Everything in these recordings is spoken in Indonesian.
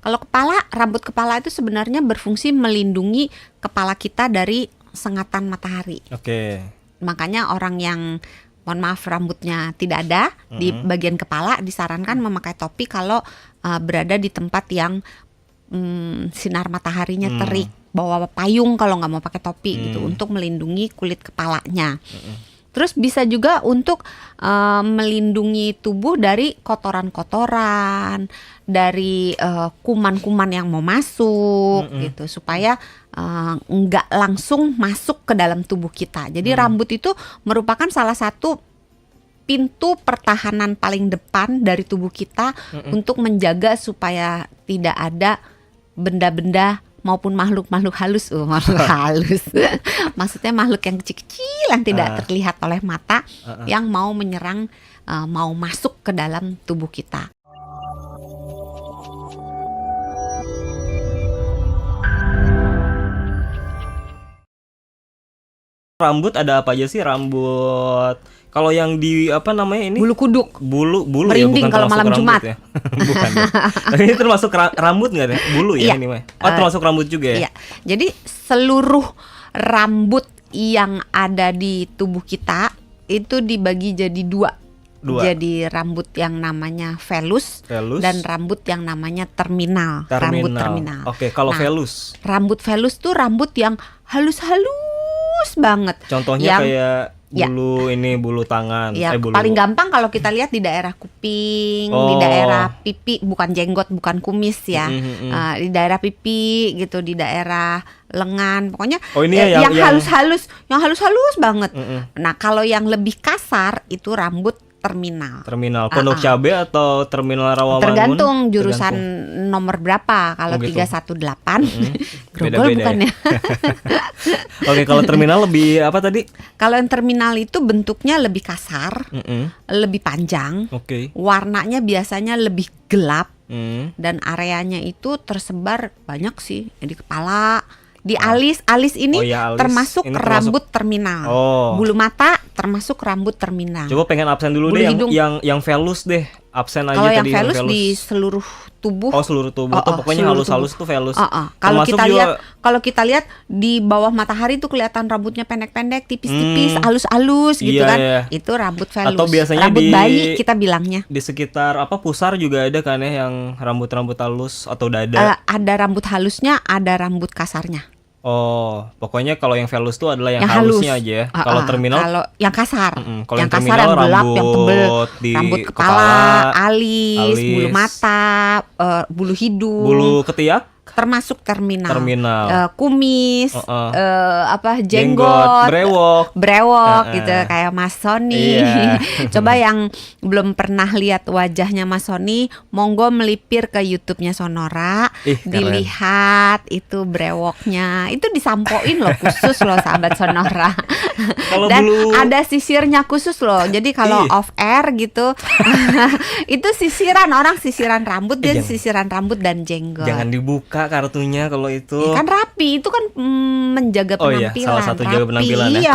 Kalau rambut kepala itu sebenarnya berfungsi melindungi kepala kita dari sengatan matahari. Oke. Makanya orang yang mohon maaf rambutnya tidak ada di bagian kepala disarankan memakai topi kalau berada di tempat yang sinar mataharinya terik. Bawa payung kalau nggak mau pakai topi gitu untuk melindungi kulit kepalanya. Terus bisa juga untuk melindungi tubuh dari kotoran-kotoran, dari kuman-kuman yang mau masuk gitu, supaya nggak langsung masuk ke dalam tubuh kita. Jadi rambut itu merupakan salah satu pintu pertahanan paling depan dari tubuh kita untuk menjaga supaya tidak ada benda-benda maupun makhluk-makhluk halus, makhluk halus. Maksudnya makhluk yang kecil-kecil yang tidak terlihat oleh mata yang mau menyerang, mau masuk ke dalam tubuh kita. Rambut ada apa aja sih? Rambut kalau yang di apa namanya ini? Bulu kuduk. Bulu merinding ya, kalau malam Jumat. Ya. Bukan. Ya. Ini termasuk rambut nggak ya? Bulu ya ini mah. Oh, termasuk rambut juga ya? Iya. Jadi seluruh rambut yang ada di tubuh kita itu dibagi jadi dua. Jadi rambut yang namanya velus dan rambut yang namanya terminal. Rambut terminal. Oke, kalau velus. Rambut velus tuh rambut yang halus banget. Contohnya kayak bulu tangan. Ya, paling gampang kalau kita lihat di daerah kuping, di daerah pipi, bukan jenggot, bukan kumis ya, di daerah pipi gitu, di daerah lengan, pokoknya yang halus-halus banget. Nah, kalau yang lebih kasar itu rambut terminal. Pondok Cabe atau terminal Rawamangun? Tergantung jurusan nomor berapa. Kalau 318 Grogol bukan ya? Oke, kalau terminal lebih apa tadi? Kalau yang terminal itu bentuknya lebih kasar, lebih panjang, warnanya biasanya lebih gelap, dan areanya itu tersebar banyak sih di kepala. Di alis ini termasuk rambut terminal. Bulu mata termasuk rambut terminal. Coba pengen absen dulu deh yang velus deh. Absen aja kalau tadi. Kalau yang velus di seluruh tubuh. Seluruh tubuh tuh pokoknya halus-halus tuh velus. Kalau kita lihat di bawah matahari tuh kelihatan rambutnya pendek-pendek, tipis-tipis, halus-halus gitu kan. Iya. Itu rambut velus. Atau biasanya rambut bayi kita bilangnya. Di sekitar pusar juga ada kan ya yang rambut-rambut halus atau dada. Ada rambut halusnya, ada rambut kasarnya. Pokoknya kalau yang velus tuh adalah yang halusnya aja ya. Kalau terminal kalau yang kasar. Kalau yang kasar yang gelap, yang tebel, rambut kepala, alis, bulu mata, bulu hidung, bulu ketiak termasuk terminal. Kumis, jenggot, brewok gitu kayak Mas Sony. Coba yang belum pernah lihat wajahnya Mas Sony, monggo melipir ke YouTube-nya Sonora, dilihat itu brewoknya. Itu disampoin loh khusus loh sahabat Sonora. Dan ada sisirnya khusus loh. Jadi kalau off air gitu itu sisiran rambut dan sisiran rambut dan jenggot. Jangan dibuka kartunya kalau itu. Kan rapi, itu kan menjaga penampilan. Salah satu jaga penampilan. Iya,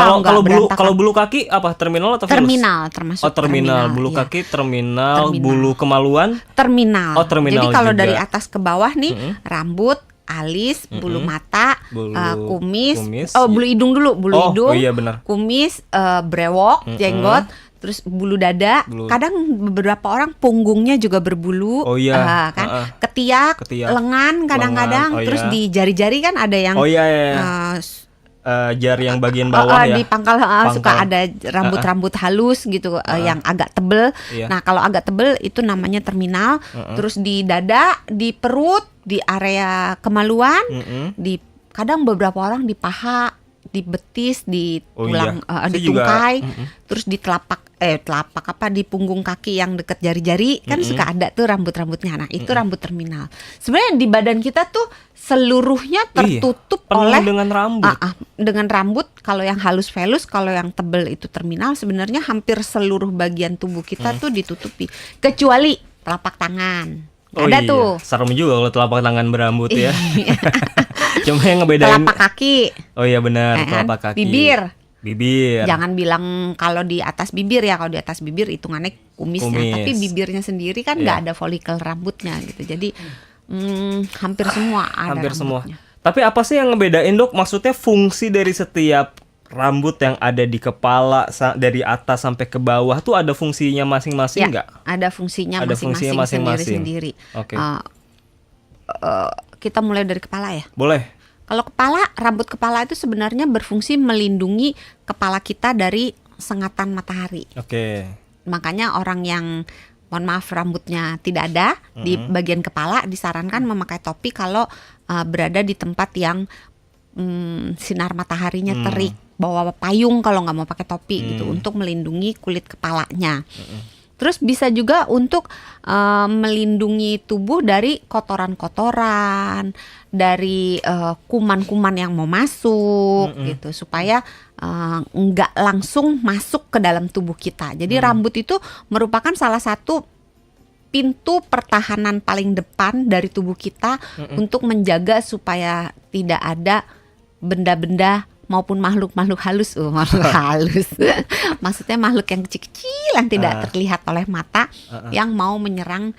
kalau bulu kaki apa terminal atau velus? Terminal termasuk. Terminal. Bulu kaki terminal. Bulu kemaluan? Terminal. Terminal. Jadi kalau juga. dari atas ke bawah nih rambut, alis, bulu mata, kumis. Bulu hidung dulu, hidung. Iya benar. Kumis, brewok, jenggot. Terus bulu dada, kadang beberapa orang punggungnya juga berbulu, kan? Ketiak, lengan kadang-kadang, terus di jari-jari kan ada yang jari yang bagian bawah di pangkal, suka ada rambut-rambut halus gitu, yang agak tebel. Nah kalau agak tebel itu namanya terminal. Terus di dada, di perut, di area kemaluan, di kadang beberapa orang di paha, di betis, di tulang, di tungkai, terus di telapak di punggung kaki yang deket jari-jari kan suka ada tuh rambut-rambutnya. Nah itu rambut terminal. Sebenarnya di badan kita tuh seluruhnya tertutup oleh dengan rambut. Dengan rambut. Kalau yang halus velus, kalau yang tebel itu terminal. Sebenarnya hampir seluruh bagian tubuh kita tuh ditutupi, kecuali telapak tangan. Ada tuh. Serem juga kalau telapak tangan berambut ya. Cuma yang ngebedain telapak kaki. Oh iya benar, telapak kaki. Bibir. Jangan bilang kalau di atas bibir ya. Kalau di atas bibir hitungannya kumisnya. Tapi bibirnya sendiri kan nggak ada folikel rambutnya gitu. Jadi Hampir semua ada Hampir semua. rambutnya. Tapi apa sih yang ngebedain, Dok? Maksudnya fungsi dari setiap rambut yang ada di kepala dari atas sampai ke bawah tuh ada fungsinya masing-masing nggak? Ada fungsinya Ada fungsinya masing-masing. sendiri-sendiri. Oke. Kita mulai dari kepala ya. Boleh. Kalau kepala, rambut kepala itu sebenarnya berfungsi melindungi kepala kita dari sengatan matahari. Oke. Makanya orang yang, mohon maaf, rambutnya tidak ada di bagian kepala disarankan memakai topi kalau berada di tempat yang sinar mataharinya terik. Bawa payung kalau nggak mau pakai topi gitu untuk melindungi kulit kepalanya. Terus bisa juga untuk melindungi tubuh dari kotoran-kotoran, dari kuman-kuman yang mau masuk gitu, supaya nggak langsung masuk ke dalam tubuh kita. Jadi rambut itu merupakan salah satu pintu pertahanan paling depan dari tubuh kita untuk menjaga supaya tidak ada benda-benda maupun makhluk-makhluk halus, makhluk halus. Maksudnya makhluk yang kecil-kecil yang tidak terlihat oleh mata yang mau menyerang,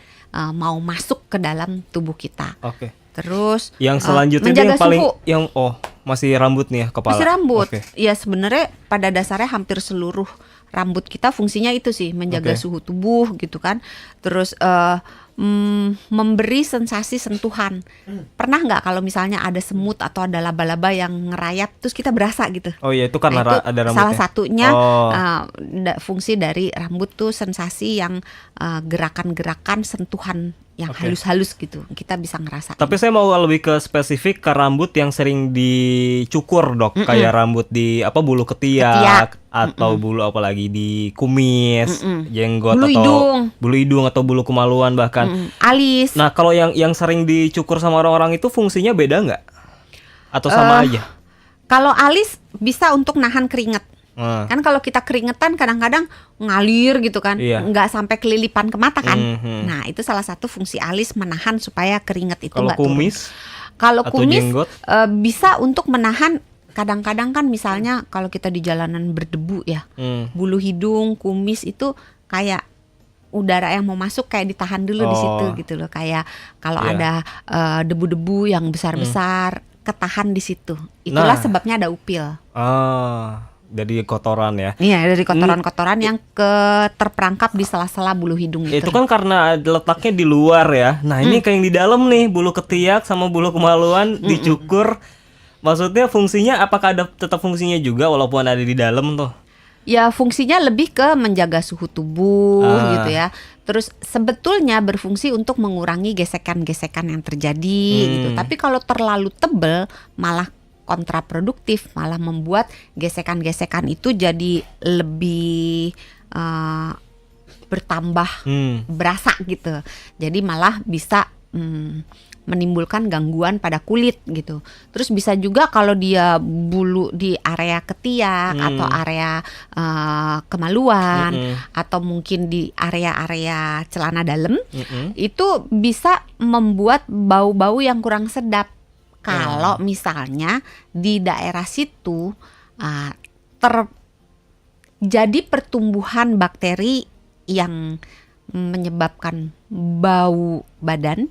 mau masuk ke dalam tubuh kita. Oke. Terus Yang selanjutnya itu menjaga yang paling suhu. Masih rambut nih ya, kepala. Masih rambut. Oke. Ya sebenarnya pada dasarnya hampir seluruh rambut kita fungsinya itu sih, menjaga suhu tubuh gitu kan. Terus memberi sensasi sentuhan. Pernah nggak kalau misalnya ada semut atau ada laba-laba yang ngerayap terus kita berasa gitu? Oh iya, itu karena Nah, itu ada rambutnya. salah satunya fungsi dari rambut tuh sensasi yang gerakan-gerakan sentuhan yang halus-halus gitu, kita bisa ngerasa. Tapi saya mau lebih ke spesifik ke rambut yang sering dicukur, Dok. Kayak rambut di bulu ketiak atau bulu apalagi di kumis, jenggot Bulu atau hidung. bulu hidung atau bulu kemaluan bahkan. Alis. Nah, kalau yang sering dicukur sama orang-orang itu fungsinya beda nggak? Atau sama aja? Kalau alis bisa untuk nahan keringat. Kan kalau kita keringetan kadang-kadang ngalir gitu kan, nggak sampai kelilipan ke mata kan. Nah itu salah satu fungsi alis, menahan supaya keringat itu nggak turun. Kalau kumis bisa untuk menahan, kadang-kadang kan misalnya kalau kita di jalanan berdebu ya, bulu hidung, kumis itu kayak udara yang mau masuk kayak ditahan dulu di situ gitu loh. Kayak kalau ada debu-debu yang besar-besar, ketahan di situ. Itulah sebabnya ada upil. Dari kotoran ya. Iya, dari kotoran-kotoran yang terperangkap di sela-sela bulu hidung itu kan karena letaknya di luar ya. Nah, ini kayak yang di dalam nih, bulu ketiak sama bulu kemaluan dicukur. Maksudnya fungsinya apakah ada tetap fungsinya juga walaupun ada di dalam tuh? Ya, fungsinya lebih ke menjaga suhu tubuh gitu ya. Terus sebetulnya berfungsi untuk mengurangi gesekan-gesekan yang terjadi gitu. Tapi kalau terlalu tebal malah kontraproduktif, malah membuat gesekan-gesekan itu jadi lebih bertambah, berasa gitu. Jadi malah bisa menimbulkan gangguan pada kulit gitu. Terus bisa juga kalau dia bulu di area ketiak atau area kemaluan atau mungkin di area-area celana dalam, itu bisa membuat bau-bau yang kurang sedap. Kalau misalnya di daerah situ terjadi pertumbuhan bakteri yang menyebabkan bau badan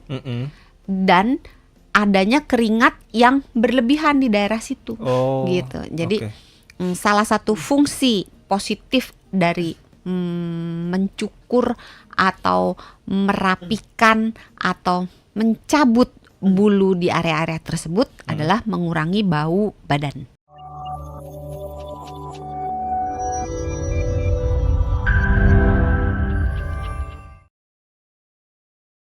dan adanya keringat yang berlebihan di daerah situ, gitu. Jadi salah satu fungsi positif dari mencukur atau merapikan atau mencabut bulu di area-area tersebut adalah mengurangi bau badan.